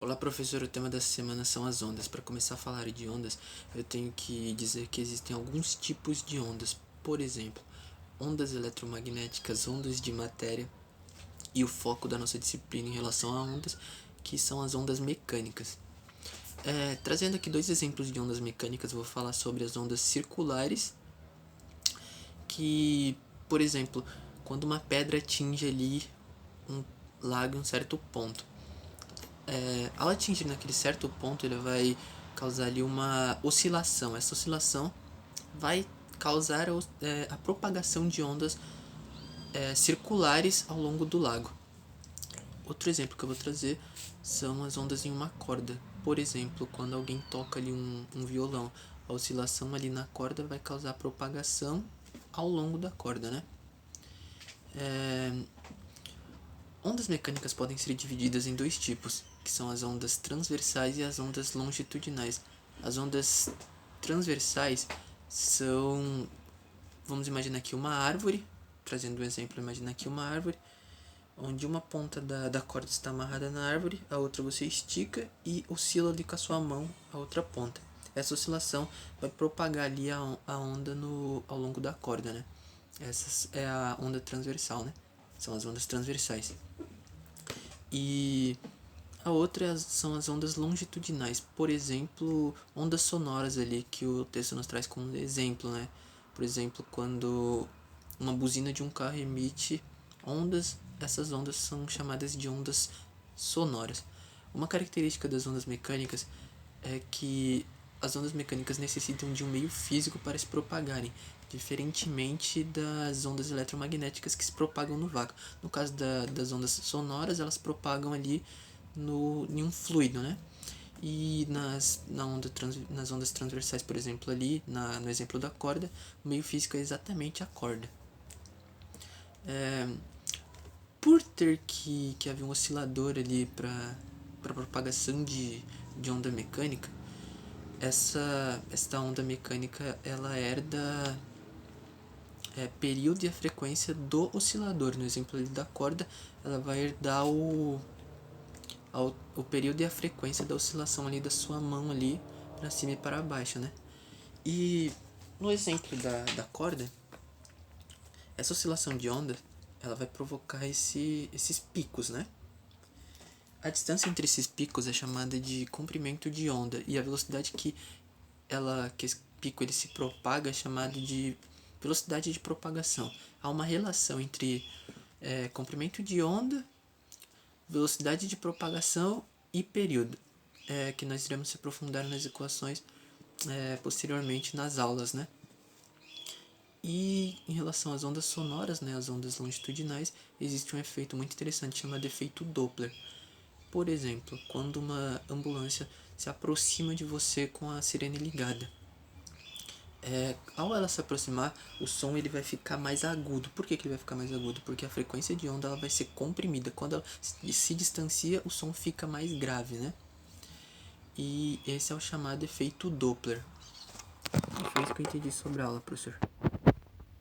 Olá, professor. O tema dessa semana são as ondas. Para começar a falar de ondas, eu tenho que dizer que existem alguns tipos de ondas. Por exemplo, ondas eletromagnéticas, ondas de matéria e o foco da nossa disciplina em relação a ondas, que são as ondas mecânicas. Trazendo aqui dois exemplos de ondas mecânicas, eu vou falar sobre as ondas circulares, que, por exemplo, quando uma pedra atinge ali um lago em um certo ponto, ao atingir naquele certo ponto, ele vai causar ali uma oscilação. Essa oscilação vai causar a propagação de ondas circulares ao longo do lago. Outro exemplo que eu vou trazer são as ondas em uma corda. Por exemplo, quando alguém toca ali um violão, a oscilação ali na corda vai causar propagação ao longo da corda, né? Ondas mecânicas podem ser divididas em dois tipos, que são as ondas transversais e as ondas longitudinais. As ondas transversais são, vamos imaginar aqui uma árvore, trazendo um exemplo, imagina aqui uma árvore, onde uma ponta da corda está amarrada na árvore, a outra você estica e oscila ali com a sua mão a outra ponta. Essa oscilação vai propagar ali a onda ao longo da corda, né? Essa é a onda transversal, né? São as ondas transversais. E a outra são as ondas longitudinais, por exemplo, ondas sonoras ali que o texto nos traz como exemplo, né? Por exemplo, quando uma buzina de um carro emite ondas, essas ondas são chamadas de ondas sonoras. Uma característica das ondas mecânicas é que as ondas mecânicas necessitam de um meio físico para se propagarem, diferentemente das ondas eletromagnéticas que se propagam no vácuo. No caso das ondas sonoras, elas propagam ali em um fluido, né? E nas ondas transversais, por exemplo, ali, no exemplo da corda, o meio físico é exatamente a corda. Por ter que haver um oscilador ali para propagação de onda mecânica, esta onda mecânica ela herda período e a frequência do oscilador. No exemplo ali da corda, ela vai herdar o período e a frequência da oscilação ali da sua mão ali para cima e para baixo, né? E no exemplo da corda, essa oscilação de onda ela vai provocar esses picos, né? A distância entre esses picos é chamada de comprimento de onda e a velocidade que esse pico ele se propaga é chamada de velocidade de propagação. Há uma relação entre comprimento de onda, velocidade de propagação e período, que nós iremos se aprofundar nas equações posteriormente nas aulas, né? E em relação às ondas sonoras, né, as ondas longitudinais, existe um efeito muito interessante chamado efeito Doppler. Por exemplo, quando uma ambulância se aproxima de você com a sirene ligada, ao ela se aproximar, o som ele vai ficar mais agudo. Por que ele vai ficar mais agudo? Porque a frequência de onda ela vai ser comprimida. Quando ela se distancia, o som fica mais grave, né? E esse é o chamado efeito Doppler. E foi isso que eu entendi sobre a aula, professor.